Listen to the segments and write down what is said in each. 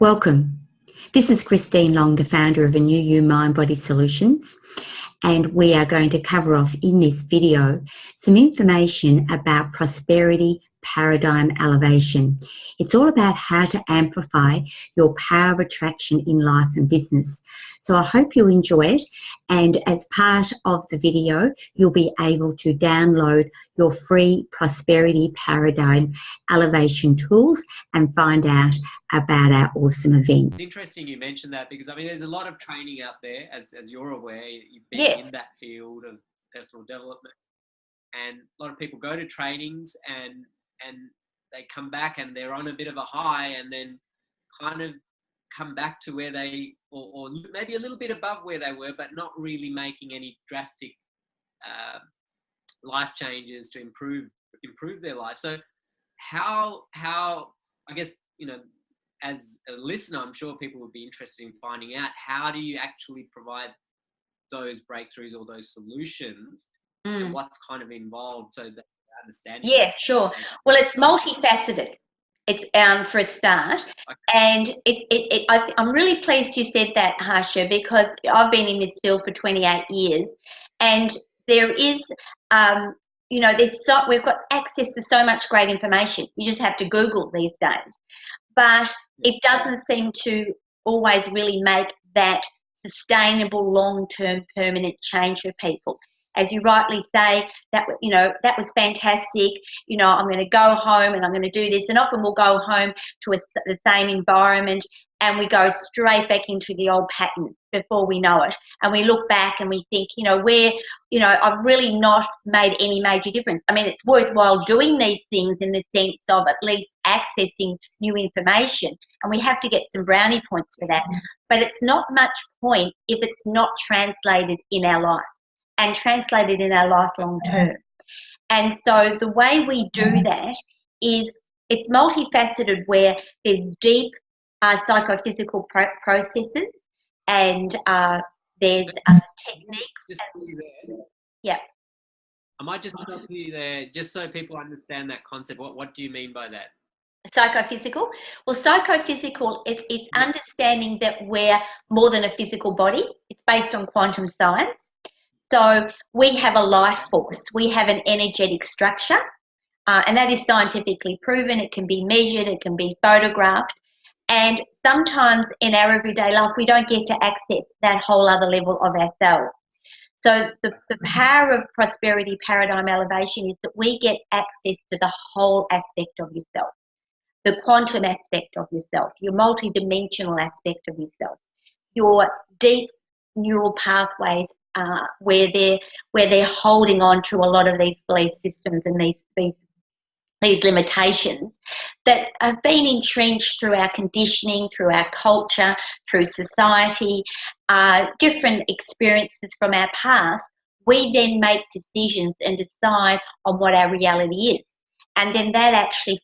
Welcome. This is Christine Long, the founder of A New You Mind Body Solutions, and we are going to cover off in this video some information about prosperity paradigm elevation. It's all about how to amplify your power of attraction in life and business. So I hope you enjoy it, and as part of the video you'll be able to download your free prosperity paradigm elevation tools and find out about our awesome event. It's interesting you mentioned that, because I mean there's a lot of training out there, as you're aware. You've been Yes. in that field of personal development, and a lot of people go to trainings and they come back and they're on a bit of a high, and then kind of come back to where they, or maybe a little bit above where they were, but not really making any drastic life changes to improve their life. So how I guess, you know, as a listener, I'm sure people would be interested in finding out, how do you actually provide those breakthroughs or those solutions, and what's kind of involved, so that they understand. Yeah, sure. Well, it's multifaceted. It's for a start, and I'm really pleased you said that, Harsha, because I've been in this field for 28 years, and there is, you know, we've got access to so much great information. You just have to Google these days, but it doesn't seem to always really make that sustainable, long-term, permanent change for people. As you rightly say, that, you know, that was fantastic. You know, I'm going to go home and I'm going to do this, and often we'll go home to the same environment and we go straight back into the old pattern before we know it. And we look back and we think, you know, I've really not made any major difference. I mean, it's worthwhile doing these things in the sense of at least accessing new information, and we have to get some brownie points for that. But it's not much point if it's not translated in our life and translated in our life long term. And so the way we do that is it's multifaceted, where there's deep psychophysical processes, and there's techniques. Just put you there. Yeah. I might just stop you there, just so people understand that concept. What do you mean by that? Psychophysical? Well, psychophysical, it's understanding that we're more than a physical body. It's based on quantum science. So we have a life force, we have an energetic structure, and that is scientifically proven. It can be measured, it can be photographed, and sometimes in our everyday life we don't get to access that whole other level of ourselves. So the power of prosperity paradigm elevation is that we get access to the whole aspect of yourself, the quantum aspect of yourself, your multidimensional aspect of yourself, your deep neural pathways, where they're holding on to a lot of these belief systems and these limitations that have been entrenched through our conditioning, through our culture, through society, different experiences from our past. We then make decisions and decide on what our reality is, and then that actually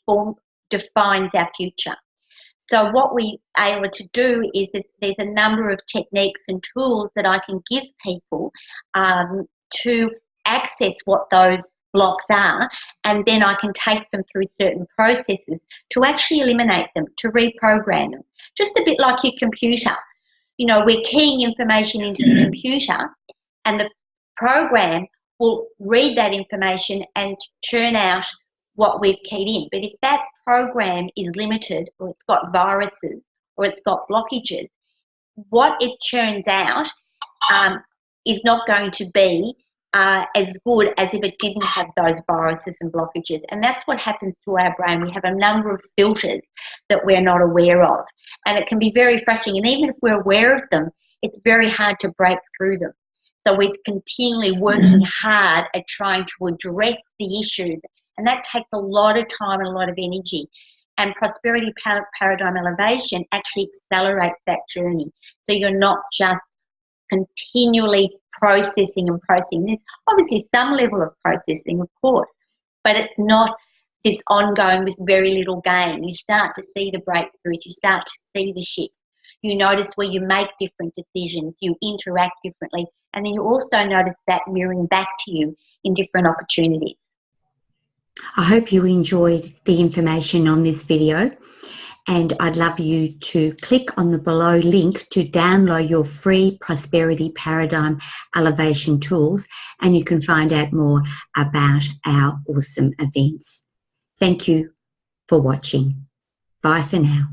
defines our future. So what we are able to do is there's a number of techniques and tools that I can give people to access what those blocks are, and then I can take them through certain processes to actually eliminate them, to reprogram them. Just a bit like your computer. You know, we're keying information into the computer, and the program will read that information and churn out what we've keyed in. But if that program is limited, or it's got viruses, or it's got blockages, what it churns out is not going to be as good as if it didn't have those viruses and blockages. And that's what happens to our brain. We have a number of filters that we're not aware of, and it can be very frustrating. And even if we're aware of them, it's very hard to break through them. So we're continually working hard at trying to address the issues, and that takes a lot of time and a lot of energy. And prosperity paradigm elevation actually accelerates that journey. So you're not just continually processing and processing. There's obviously some level of processing, of course, but it's not this ongoing with very little gain. You start to see the breakthroughs, you start to see the shifts. You notice where you make different decisions, you interact differently, and then you also notice that mirroring back to you in different opportunities. I hope you enjoyed the information on this video, And I'd love you to click on the below link to download your free Prosperity Paradigm Elevation tools, and you can find out more about our awesome events. Thank you for watching. Bye for now.